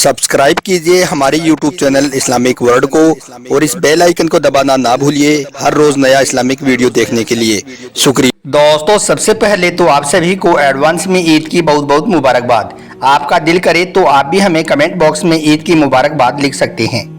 Subscribe कीजिए हमारे YouTube channel Islamic world को और इस बेल आइकन को दबाना ना भूलिए हर रोज नया इस्लामिक वीडियो देखने के लिए। शुक्रिया दोस्तों, सबसे पहले तो आप सभी को एडवांस में ईद की बहुत बहुत मुबारकबाद। आपका दिल करे तो आप भी हमें कमेंट बॉक्स में ईद की मुबारकबाद लिख सकते हैं।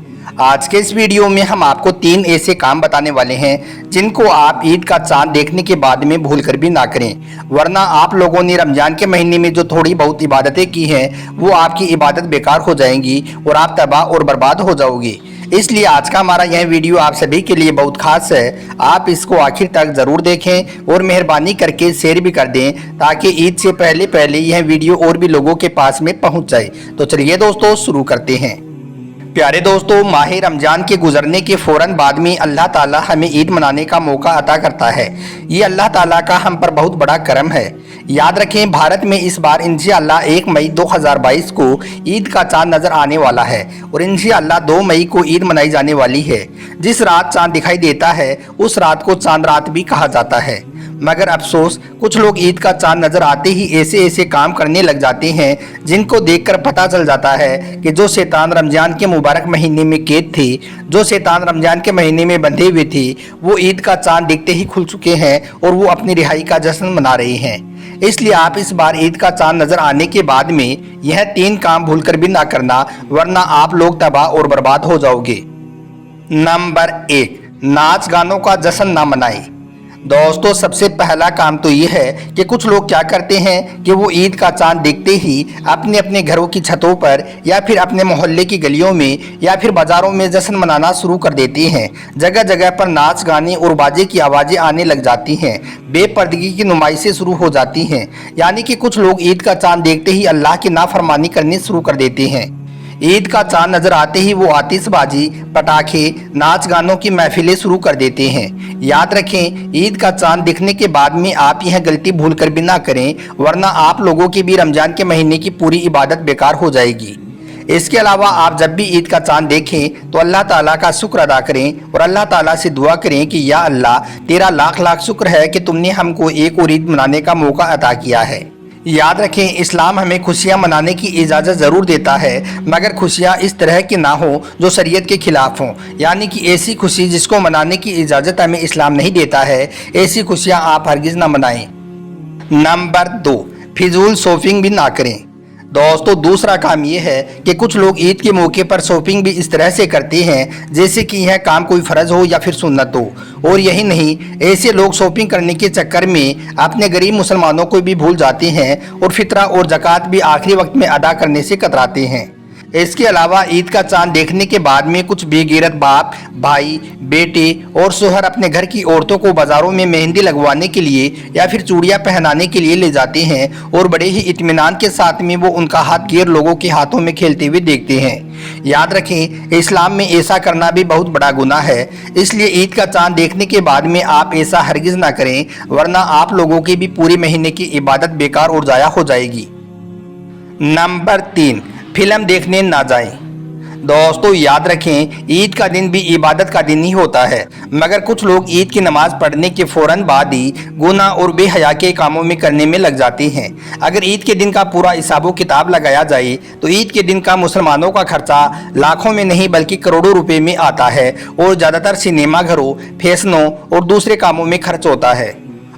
आज के इस वीडियो में हम आपको 3 ऐसे काम बताने वाले हैं जिनको आप ईद का चांद देखने के बाद में भूलकर भी ना करें, वरना आप लोगों ने रमजान के महीने में जो थोड़ी बहुत इबादतें की हैं वो आपकी इबादत बेकार हो जाएंगी और आप तबाह और बर्बाद हो जाओगे। इसलिए आज का हमारा यह वीडियो आप सभी के लिए बहुत खास है। आप इसको आखिर तक जरूर देखें और मेहरबानी करके शेयर भी कर दें ताकि ईद से पहले पहले यह वीडियो और भी लोगों के पास में पहुंच जाए। तो चलिए दोस्तों शुरू करते हैं। प्यारे दोस्तों, माह रमजान के गुजरने के फौरन बाद में अल्लाह ताला हमें ईद मनाने का मौका अता करता है। ये अल्लाह ताला का हम पर बहुत बड़ा करम है। याद रखें, भारत में इस बार इंशाअल्लाह 1 मई 2022 को ईद का चांद नजर आने वाला है और इंशाअल्लाह 2 मई को ईद मनाई जाने वाली है। जिस रात चांद दिखाई देता है उस रात को चांद रात भी कहा जाता है। मगर अफसोस, कुछ लोग ईद का चांद नजर आते ही ऐसे ऐसे काम करने लग जाते हैं जिनको देखकर पता चल जाता है कि जो शैतान रमजान के मुबारक महीने में कैद थे, जो शैतान रमजान के महीने में बंधे हुए थे, वो ईद का चांद दिखते ही खुल चुके हैं और वो अपनी रिहाई का जश्न मना रहे हैं। इसलिए आप इस बार ईद का चांद नजर आने के बाद में यह 3 काम भूलकर भी ना करना, वरना आप लोग तबाह और बर्बाद हो जाओगे। नंबर 1, नाच गानों का जश्न ना मनाएं। दोस्तों, सबसे पहला काम तो ये है कि कुछ लोग क्या करते हैं कि वो ईद का चांद देखते ही अपने अपने घरों की छतों पर या फिर अपने मोहल्ले की गलियों में या फिर बाजारों में जश्न मनाना शुरू कर देते हैं। जगह जगह पर नाच गाने और बाजे की आवाज़ें आने लग जाती हैं, बेपर्दगी की नुमाइशें शुरू हो जाती हैं। यानी कि कुछ लोग ईद का चांद देखते ही अल्लाह की नाफरमानी करनी शुरू कर देते हैं। ईद का चांद नजर आते ही वो आतिशबाजी, पटाखे, नाच गानों की महफिलें शुरू कर देते हैं। याद रखें, ईद का चांद दिखने के बाद में आप यह गलती भूल कर भी ना करें, वरना आप लोगों की भी रमजान के महीने की पूरी इबादत बेकार हो जाएगी। इसके अलावा आप जब भी ईद का चांद देखें तो अल्लाह ताला का शुक्र अदा करें और अल्लाह ताला से दुआ करें कि या अल्लाह, तेरा लाख लाख शुक्र है कि तुमने हमको एक और ईद मनाने का मौका अता किया है। याद रखें, इस्लाम हमें खुशियां मनाने की इजाज़त ज़रूर देता है, मगर खुशियां इस तरह की ना हो जो शरीयत के खिलाफ हों। यानी कि ऐसी खुशी जिसको मनाने की इजाज़त हमें इस्लाम नहीं देता है, ऐसी खुशियां आप हरगिज़ ना मनाएं। नंबर 2, फिजूल शॉपिंग भी ना करें। दोस्तों, दूसरा काम ये है कि कुछ लोग ईद के मौके पर शॉपिंग भी इस तरह से करते हैं जैसे कि यह काम कोई फ़र्ज हो या फिर सुन्नत हो। और यही नहीं, ऐसे लोग शॉपिंग करने के चक्कर में अपने गरीब मुसलमानों को भी भूल जाते हैं और फितरा और ज़कात भी आखिरी वक्त में अदा करने से कतराते हैं। इसके अलावा ईद का चांद देखने के बाद में कुछ बेगैरत बाप, भाई, बेटे और शोहर अपने घर की औरतों को बाजारों में मेहंदी लगवाने के लिए या फिर चूड़ियां पहनाने के लिए ले जाते हैं और बड़े ही इत्मीनान के साथ में वो उनका हाथ गैर लोगों के हाथों में खेलते हुए देखते हैं। याद रखें, इस्लाम में ऐसा करना भी बहुत बड़ा गुनाह है। इसलिए ईद का चांद देखने के बाद में आप ऐसा हरगिज़ ना करें, वरना आप लोगों की भी पूरे महीने की इबादत बेकार और ज़ाया हो जाएगी। नंबर 3, फिल्म देखने ना जाएं। दोस्तों, याद रखें, ईद का दिन भी इबादत का दिन ही होता है, मगर कुछ लोग ईद की नमाज पढ़ने के फौरन बाद ही गुनाह और बेहया के कामों में करने में लग जाते हैं। अगर ईद के दिन का पूरा हिसाब किताब लगाया जाए तो ईद के दिन का मुसलमानों का खर्चा लाखों में नहीं बल्कि करोड़ों रुपए में आता है और ज़्यादातर सिनेमा घरों, फैशनों और दूसरे कामों में खर्च होता है।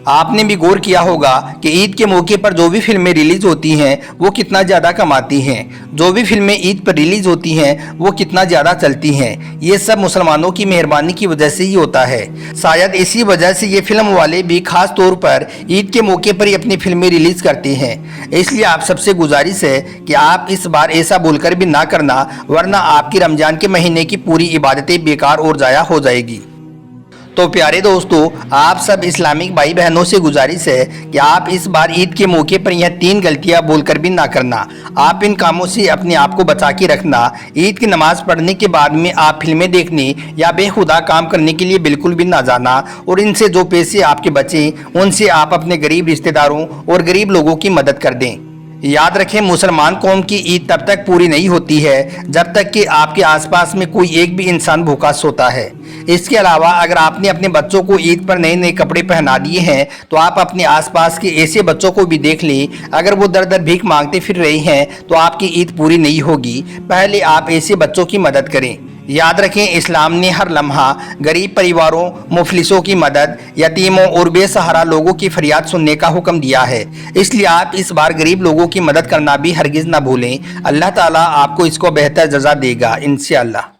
आपने भी गौर किया होगा कि ईद के मौके पर जो भी फिल्में रिलीज होती हैं वो कितना ज़्यादा कमाती हैं, जो भी फिल्में ईद पर रिलीज होती हैं वो कितना ज़्यादा चलती हैं। ये सब मुसलमानों की मेहरबानी की वजह से ही होता है। शायद इसी वजह से ये फिल्म वाले भी खास तौर पर ईद के मौके पर ही अपनी फिल्में रिलीज करते हैं। इसलिए आप सबसे गुजारिश है कि आप इस बार ऐसा भूलकर भी ना करना, वरना आपकी रमजान के महीने की पूरी इबादतें बेकार और ज़ाया हो जाएगी। तो प्यारे दोस्तों, आप सब इस्लामिक भाई बहनों से गुजारिश है कि आप इस बार ईद के मौके पर यह 3 गलतियां भूलकर भी ना करना। आप इन कामों से अपने आप को बचा के रखना। ईद की नमाज पढ़ने के बाद में आप फिल्में देखने या बेखुदा काम करने के लिए बिल्कुल भी ना जाना और इनसे जो पैसे आपके बचें उनसे आप अपने गरीब रिश्तेदारों और गरीब लोगों की मदद कर दें। याद रखें, मुसलमान कौम की ईद तब तक पूरी नहीं होती है जब तक कि आपके आसपास में कोई एक भी इंसान भूखा सोता है। इसके अलावा अगर आपने अपने बच्चों को ईद पर नए नए कपड़े पहना दिए हैं तो आप अपने आसपास के ऐसे बच्चों को भी देख लें, अगर वो दर दर भीख मांगते फिर रहे हैं तो आपकी ईद पूरी नहीं होगी। पहले आप ऐसे बच्चों की मदद करें। याद रखें, इस्लाम ने हर लम्हा गरीब परिवारों, मुफलिसों की मदद, यतीमों और बेसहारा लोगों की फरियाद सुनने का हुक्म दिया है। इसलिए आप इस बार गरीब लोगों की मदद करना भी हरगिज़ ना भूलें। अल्लाह ताला आपको इसको बेहतर जज़ा देगा इंशाअल्लाह।